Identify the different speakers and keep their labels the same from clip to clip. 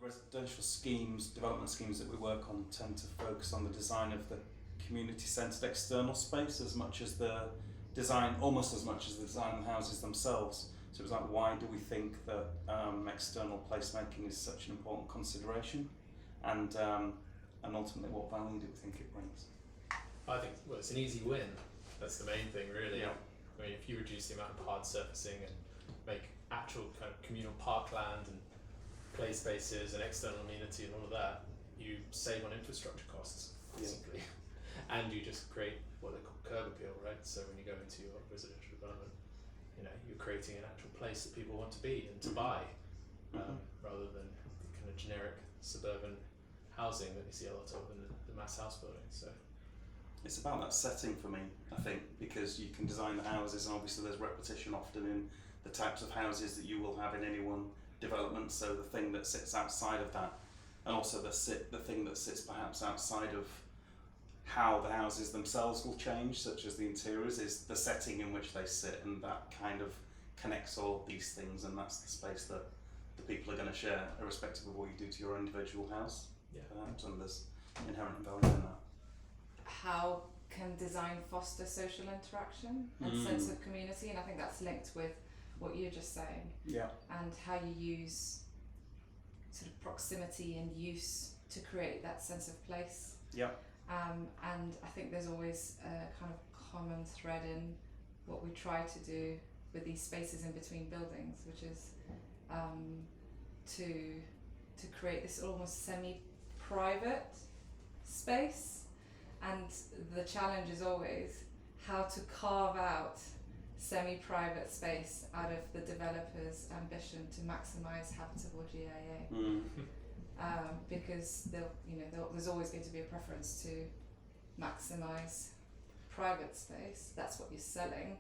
Speaker 1: residential schemes, development schemes that we work on tend to focus on the design of the community-centred external space as much as the design, almost as much as the design of the houses themselves. So it was like, why do we think that external placemaking is such an important consideration, and ultimately what value do we think it brings?
Speaker 2: I think, well, it's an easy win. That's the main thing, really.
Speaker 1: Yeah.
Speaker 2: I mean, if you reduce the amount of hard surfacing and make actual kind of communal parkland and play spaces and external amenity and all of that, you save on infrastructure costs, basically. And you just create what they call curb appeal, right? So when you go into your residential development, you know, you're creating an actual place that people want to be and to buy, rather than the kind of generic suburban housing that you see a lot of in the mass house building. So
Speaker 1: it's about that setting for me, I think, because you can design the houses, and obviously there's repetition often in the types of houses that you will have in any one development. So the thing that sits outside of that, and also the thing that sits perhaps outside of how the houses themselves will change, such as the interiors, is the setting in which they sit, and that kind of connects all of these things, and that's the space that the people are going to share, irrespective of what you do to your individual house. Perhaps, and there's inherent value in that.
Speaker 3: How can design foster social interaction and sense of community? And I think that's linked with what you're just saying.
Speaker 1: Yeah.
Speaker 3: And how you use sort of proximity and use to create that sense of place.
Speaker 1: Yeah.
Speaker 3: And I think there's always a kind of common thread in what we try to do with these spaces in between buildings, which is to create this almost semi-private space. And the challenge is always how to carve out semi-private space out of the developer's ambition to maximise habitable GIA. Because there's always going to be a preference to maximise private space. That's what you're selling.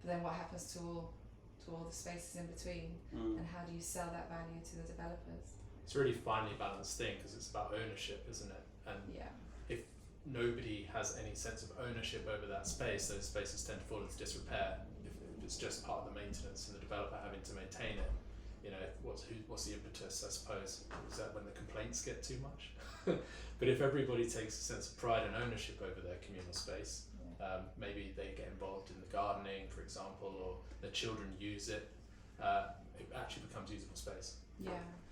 Speaker 3: But then what happens to all the spaces in between, and how do you sell that value to the developers?
Speaker 2: it's a really finely balanced thing because it's about ownership, isn't it? And if nobody has any sense of ownership over that space, those spaces tend to fall into disrepair. If it's just part of the maintenance and the developer having to maintain it, you know, what's the impetus, I suppose? Is that when the complaints get too much? But if everybody takes a sense of pride and ownership over their communal space, maybe they get involved in the gardening, for example, or the children use it, it actually becomes usable space.
Speaker 3: Yeah,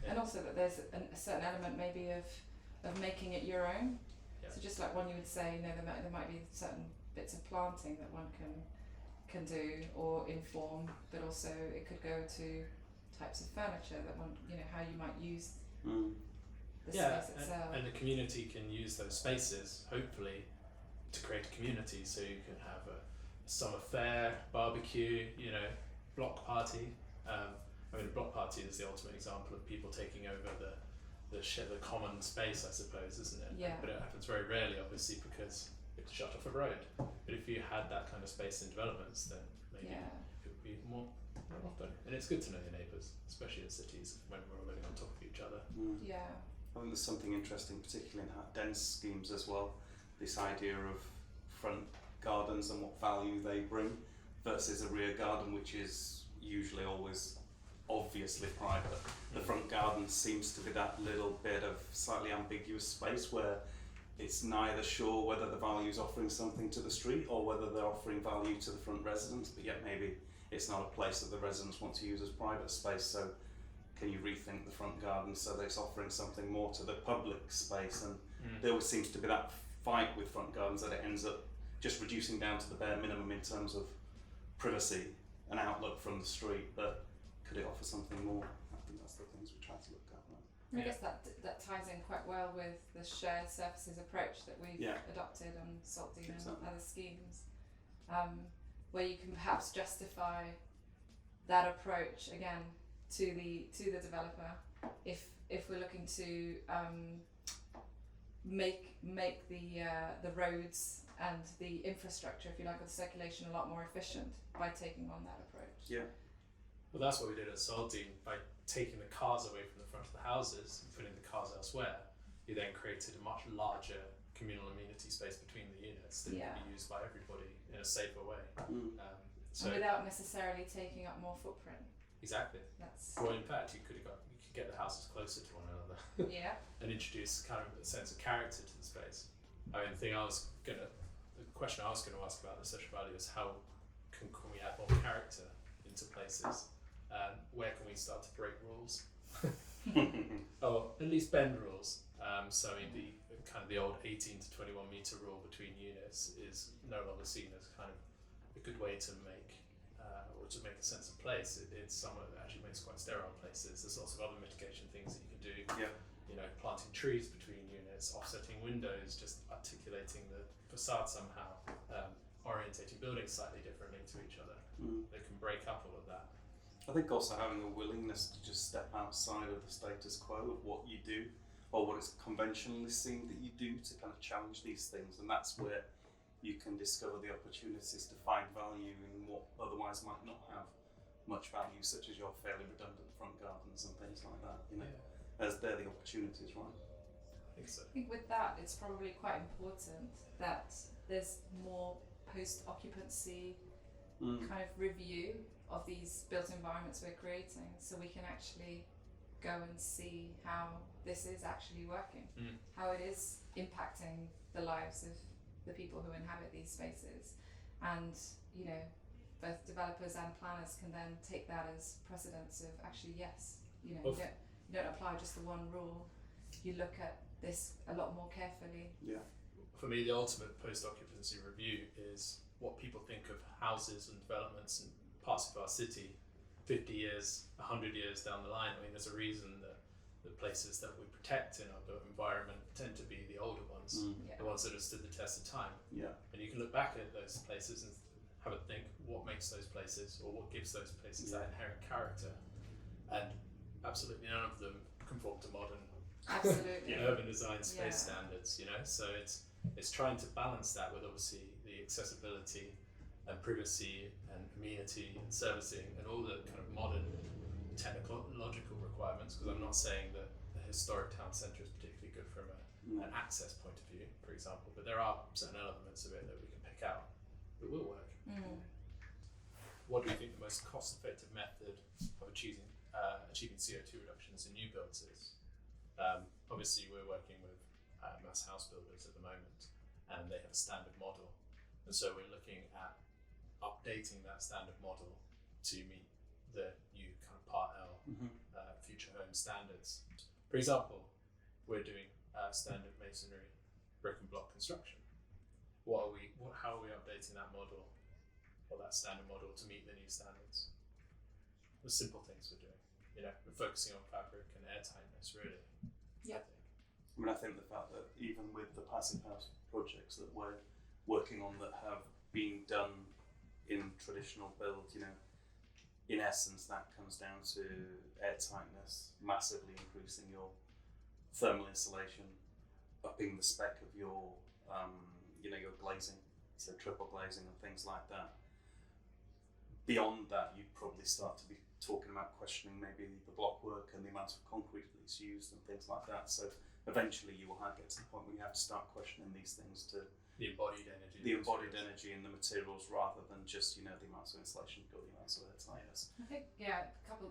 Speaker 3: and also that there's a certain element maybe of making it your own.
Speaker 2: Yeah. So
Speaker 3: just like one you would say, you know, there might be certain bits of planting that one can do or inform, but also it could go to types of furniture that one, you know, how you might use the space itself.
Speaker 2: And the community can use those spaces, hopefully, to create a community. So you can have a summer fair, barbecue, you know, block party. I mean, a block party is the ultimate example of people taking over the common space, I suppose, isn't it?
Speaker 3: Yeah.
Speaker 2: But it happens very rarely, obviously, because it's shut off a road. But if you had that kind of space in developments, then maybe it would be more often. And it's good to know your neighbours, especially in cities when we're all living on top of each other.
Speaker 3: Yeah.
Speaker 1: I think there's something interesting, particularly in dense schemes as well. This idea of front gardens and what value they bring versus a rear garden, which is usually always obviously private. The front garden seems to be that little bit of slightly ambiguous space where it's neither sure whether the value is offering something to the street or whether they're offering value to the front residents, but yet maybe it's not a place that the residents want to use as private space. So can you rethink the front garden so that it's offering something more to the public space? And there always seems to be that fight with front gardens that it ends up just reducing down to the bare minimum in terms of privacy and outlook from the street, but could it offer something more? I think that's the things we try to look at.
Speaker 3: I guess that ties in quite well with the shared services approach that we've adopted on Salt Dune and other schemes, where you can perhaps justify that approach again to the developer if we're looking to make the roads and the infrastructure, if you like, of the circulation a lot more efficient by taking on that approach.
Speaker 2: Yeah. Well, that's what we did at Saltine by taking the cars away from the front of the houses and putting the cars elsewhere. You then created a much larger communal amenity space between the units that could be used by everybody in a safer way.
Speaker 3: So and without necessarily taking up more footprint.
Speaker 2: Exactly.
Speaker 3: That's
Speaker 2: Well, in fact, you could get the houses closer to one another.
Speaker 3: yeah.
Speaker 2: And introduce kind of a sense of character to the space. I mean, the question I was going to ask about the social value is how can we add more character into places? Where can we start to break rules? Or at least bend rules. So I mean, the old 18 to 21 meter rule between units is no longer seen as kind of a good way to make a sense of place. It's somewhere that actually makes quite sterile places. There's lots of other mitigation things that you can do.
Speaker 1: Yeah.
Speaker 2: You know, planting trees between units, offsetting windows, just articulating the facade somehow, orientating buildings slightly differently to each other. They can break up all of that.
Speaker 1: I think also having a willingness to just step outside of the status quo of what you do, or what is conventionally seen that you do, to kind of challenge these things, and that's where you can discover the opportunities to find value in what otherwise might not have much value, such as your fairly redundant front gardens and things like that. You know, as they're the opportunities, right?
Speaker 2: I think so.
Speaker 3: I think with that, it's probably quite important that there's more post-occupancy kind of review of these built environments we're creating, so we can actually go and see how this is actually working, how it is impacting the lives of the people who inhabit these spaces, and you know, both developers and planners can then take that as precedence of actually yes, you know, you don't apply just the one rule, you look at this a lot more carefully.
Speaker 1: Yeah.
Speaker 2: For me, the ultimate post-occupancy review is what people think of houses and developments and parts of our city 50 years, 100 years down the line. I mean, there's a reason that the places that we protect in our built environment tend to be the older ones, the ones that have stood the test of time.
Speaker 1: Yeah.
Speaker 2: And you can look back at those places and have a think what makes those places, or what gives those places that inherent character. And absolutely none of them conform to modern urban design space standards, you know. So it's trying to balance that with obviously the accessibility and privacy and amenity and servicing and all the kind of modern technological requirements, because I'm not saying that the historic town centre is particularly good from an access point of view, for example, but there are certain elements of it that we can pick out that will work. What do you think the most cost-effective method of achieving CO2 reductions in new builds is? Obviously we're working with mass house builders at the moment, and they have a standard model, and so we're looking at updating that standard model to meet the new kind of Part L future home standards. For example, we're doing standard masonry brick and block construction. How are we updating that model, or that standard model, to meet the new standards? The simple things we're doing, you know, we're focusing on fabric and airtightness, really.
Speaker 3: Yep.
Speaker 1: I mean, I think the fact that even with the passive house projects that we're working on that have been done in traditional build, you know, in essence that comes down to airtightness, massively increasing your thermal insulation, upping the spec of your, you know, your glazing, so triple glazing and things like that. Beyond that, you'd probably start to be talking about questioning maybe the block work and the amount of concrete that's used and things like that. So eventually you will get to the point where you have to start questioning these things, to
Speaker 2: the embodied energy.
Speaker 1: The embodied energy in the materials, rather than just, you know, the amounts of insulation you've got, the amounts of airtightness.
Speaker 3: I think, coupled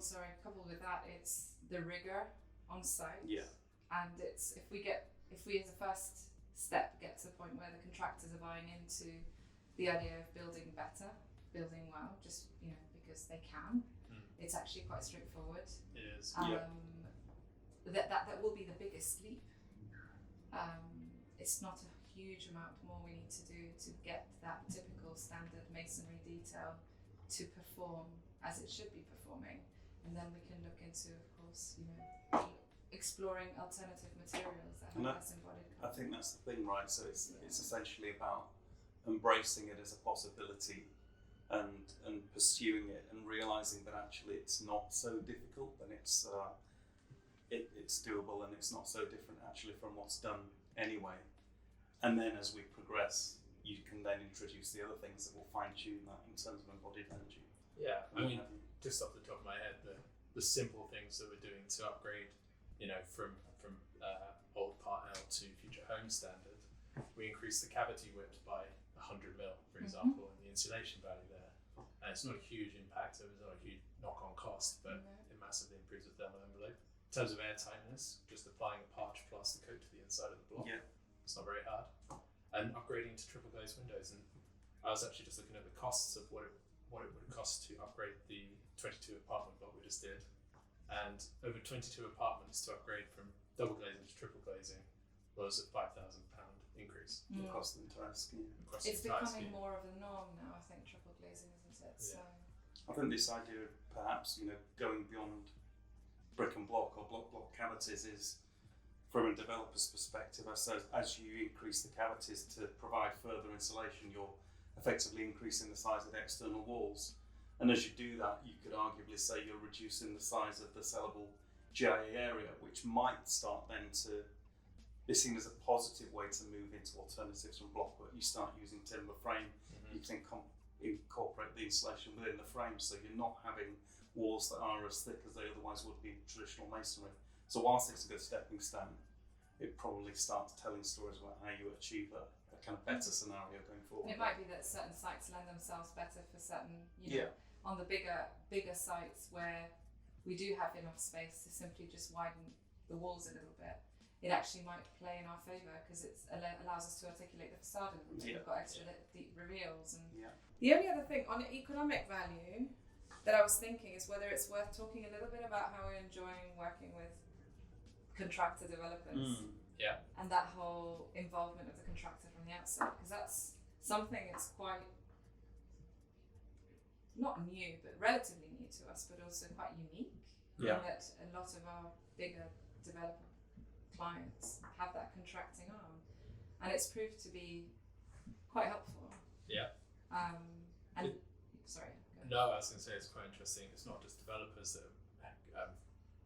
Speaker 3: with that, it's the rigor on site.
Speaker 1: Yeah.
Speaker 3: And it's if we as a first step get to the point where the contractors are buying into the idea of building better, building well, just, you know, because they can. It's actually quite straightforward.
Speaker 2: It is.
Speaker 3: That will be the biggest leap. It's not a huge amount more we need to do to get that typical standard masonry detail to perform as it should be performing, and then we can look into, of course, you know, exploring alternative materials that have less embodied content.
Speaker 1: I think that's the thing, right? So it's essentially about embracing it as a possibility and pursuing it and realizing that actually it's not so difficult, and it's doable, and it's not so different actually from what's done anyway. And then as we progress, you can then introduce the other things that will fine-tune that in terms of embodied energy.
Speaker 2: Yeah, I mean, just off the top of my head, the simple things that we're doing to upgrade, you know, from old Part L to future home standard, we increase the cavity width by 100 mil, for example, and the insulation value there. And it's not a huge impact, so it's not knock-on cost, but it massively improves the thermal envelope. In terms of air tightness, just applying a parch plaster coat to the inside of the block.
Speaker 1: Yeah.
Speaker 2: It's not very hard. And upgrading to triple glazed windows. And I was actually just looking at the costs of what it would cost to upgrade the 22 apartment block we just did. And over 22 apartments to upgrade from double glazing to triple glazing was a £5,000 increase
Speaker 1: across the entire scheme.
Speaker 3: It's becoming more of a norm now, I think, triple glazing, isn't it? So
Speaker 1: I think this idea of perhaps, going beyond brick and block or block cavities is, from a developer's perspective, I suppose, as you increase the cavities to provide further insulation, you're effectively increasing the size of the external walls. And as you do that, you could arguably say you're reducing the size of the sellable GIA area, which might start then to be seen as a positive way to move into alternatives from block work. You start using timber frame, you can incorporate the insulation within the frame, so you're not having walls that are as thick as they otherwise would be in traditional masonry. So whilst it's a good stepping stone, it probably starts telling stories about how you achieve a kind of better scenario going forward.
Speaker 3: And it might be that certain sites lend themselves better for certain, on the bigger sites where we do have enough space to simply just widen the walls a little bit. It actually might play in our favour because it allows us to articulate the facade a little bit. We've got extra deep reveals. And the only other thing on economic value that I was thinking is whether it's worth talking a little bit about how we're enjoying working with contractor developers. And that whole involvement of the contractor from the outset, because that's something that's quite not new, but relatively new to us, but also quite unique. In that a lot of our bigger developer clients have that contracting arm, and it's proved to be quite helpful. Sorry.
Speaker 2: No, I was going to say it's quite interesting. It's not just developers that are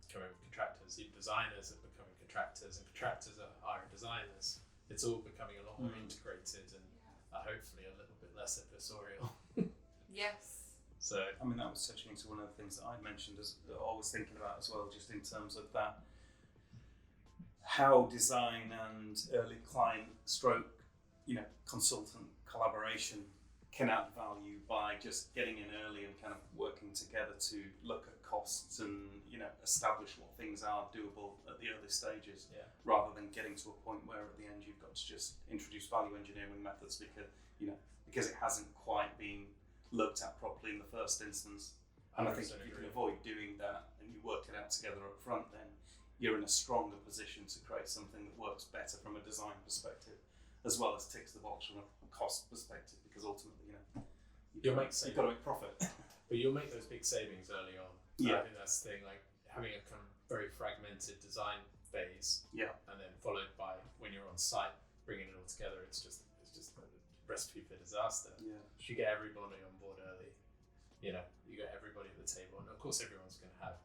Speaker 2: becoming contractors, even designers are becoming contractors, and contractors are hiring designers. It's all becoming a lot more integrated and hopefully a little bit less adversarial.
Speaker 3: Yes.
Speaker 1: So, I mean, that was touching into one of the things that I mentioned that I was thinking about as well, just in terms of that, how design and early client stroke, consultant collaboration can add value by just getting in early and kind of working together to look at costs and, establish what things are doable at the early stages, rather than getting to a point where at the end you've got to just introduce value engineering methods because it hasn't quite been looked at properly in the first instance. And I think if you can avoid doing that and you work it out together up front, then you're in a stronger position to create something that works better from a design perspective, as well as ticks the box from a cost perspective, because ultimately, you've got to make profit.
Speaker 2: But you'll make those big savings early on. I think that's the thing, like having a kind of very fragmented design phase, and then followed by when you're on site, bringing it all together. It's just a recipe for disaster. If you get everybody on board early, you get everybody at the table, and of course everyone's going to have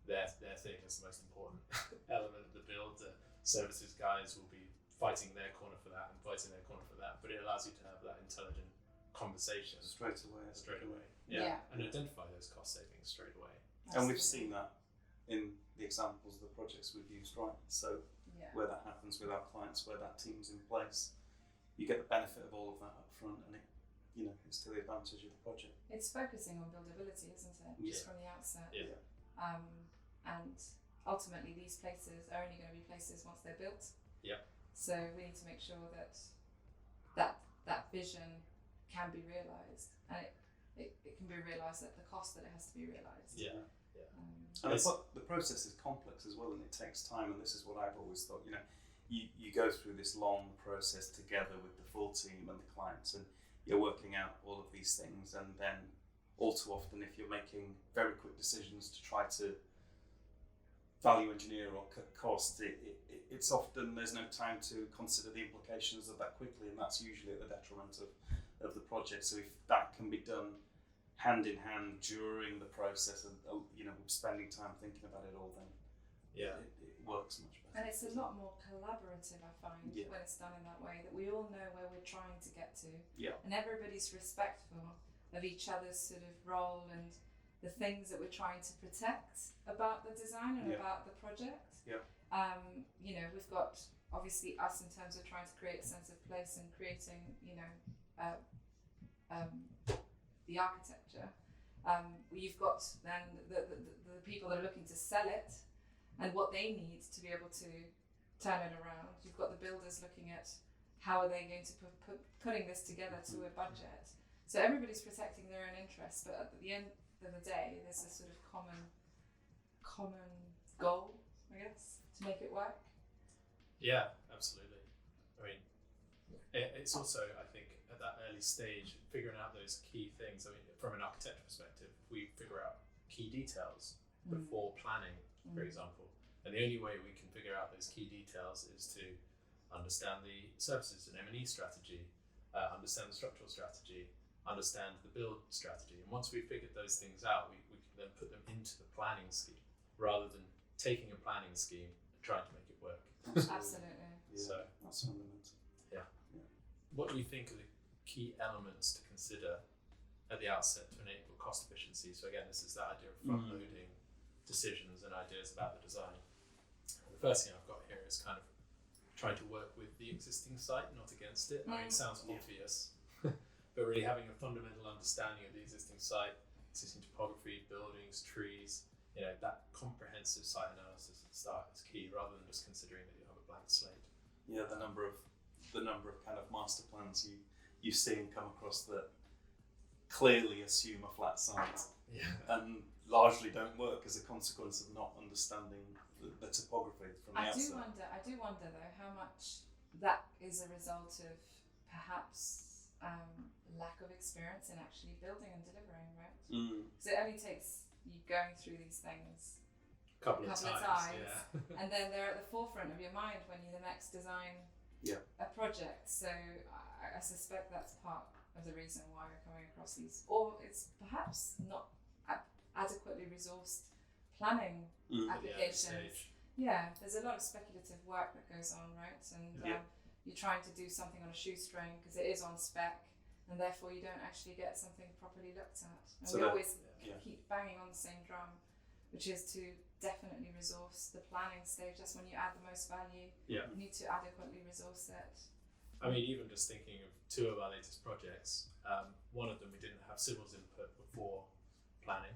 Speaker 2: their thing as the most important element of the build. The services guys will be fighting their corner for that and fighting their corner for that, but it allows you to have that intelligent conversation straight away. And identify those cost savings straight away.
Speaker 3: Absolutely.
Speaker 1: And we've seen that in the examples of the projects we've used, right? So where that happens with our clients, where that team's in place, you get the benefit of all of that up front, and it's to the advantage of the project.
Speaker 3: It's focusing on buildability, isn't it? Just from the outset. And ultimately these places are only going to be places once they're built. So we need to make sure that vision can be realised, and it can be realised at the cost that it has to be realised.
Speaker 1: And the process is complex as well, and it takes time, and this is what I've always thought, you go through this long process together with the full team and the clients, and you're working out all of these things, and then all too often if you're making very quick decisions to try to value engineer or cut costs, it's often there's no time to consider the implications of that quickly, and that's usually at the detriment of the project. So if that can be done hand in hand during the process and spending time thinking about it all, then it works much better.
Speaker 3: And it's a lot more collaborative, I find, when it's done in that way, that we all know where we're trying to get to, and everybody's respectful of each other's sort of role and the things that we're trying to protect about the design and about the project. We've got obviously us in terms of trying to create a sense of place and creating, the architecture, You've got then the people that are looking to sell it and what they need to be able to turn it around. You've got the builders looking at how are they going to putting this together to a budget. So everybody's protecting their own interests, but at the end of the day, there's a sort of common goal, I guess, to make it work.
Speaker 2: Yeah, absolutely. I mean, it's also, I think, at that early stage, figuring out those key things. I mean, from an architecture perspective, we figure out key details before planning, for example. And the only way we can figure out those key details is to understand the services and M&E strategy, understand the structural strategy, understand the build strategy. And once we've figured those things out, we can then put them into the planning scheme, rather than taking a planning scheme and trying to make it work.
Speaker 3: Absolutely.
Speaker 1: Yeah,
Speaker 2: So
Speaker 1: that's fundamental.
Speaker 2: what do you think are the key elements to consider at the outset to enable cost efficiency? So again, this is that idea of front-loading decisions and ideas about the design. The first thing I've got here is kind of trying to work with the existing site, not against it. I mean, it sounds obvious, but really having a fundamental understanding of the existing site, existing topography, buildings, trees, that comprehensive site analysis at the start is key, rather than just considering that you have a blank slate.
Speaker 1: Yeah, the number of kind of master plans you see and come across that clearly assume a flat site and largely don't work as a consequence of not understanding the topography from the outside.
Speaker 3: I do wonder though how much that is a result of perhaps lack of experience in actually building and delivering, right? Because it only takes you going through these things
Speaker 2: a couple of times.
Speaker 3: And then they're at the forefront of your mind when you next design a project. So I suspect that's part of the reason why we're coming across these, or it's perhaps not adequately resourced planning applications. There's a lot of speculative work that goes on, right? And you're trying to do something on a shoestring because it is on spec, and therefore you don't actually get something properly looked at. And so we always keep banging on the same drum, which is to definitely resource the planning stage. That's when you add the most value. You need to adequately resource it.
Speaker 2: I mean, even just thinking of two of our latest projects, one of them we didn't have civils input before planning.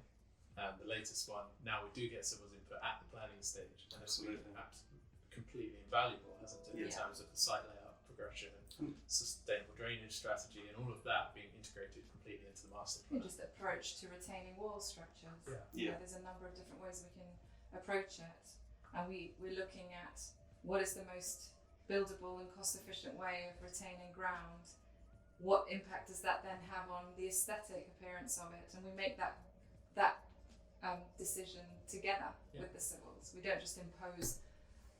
Speaker 2: The latest one, now we do get civils input at the planning stage, and it's been completely invaluable, hasn't it, in terms of the site layout, progression, and sustainable drainage strategy, and all of that being integrated completely into the master plan.
Speaker 3: Just approach to retaining wall structures. There's a number of different ways we can approach it, and we're looking at what is the most buildable and cost-efficient way of retaining ground. What impact does that then have on the aesthetic appearance of it? And we make that decision together with the civils. We don't just impose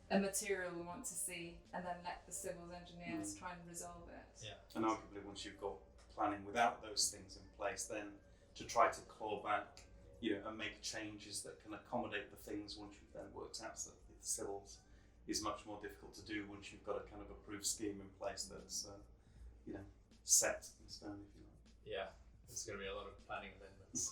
Speaker 3: a material we want to see and then let the civils engineers try and resolve it.
Speaker 1: And arguably, once you've got planning without those things in place, then to try to claw back, and make changes that can accommodate the things once you've then worked out the civils is much more difficult to do once you've got a kind of approved scheme in place that's, set in stone, if you like.
Speaker 2: Yeah, there's going to be a lot of planning amendments.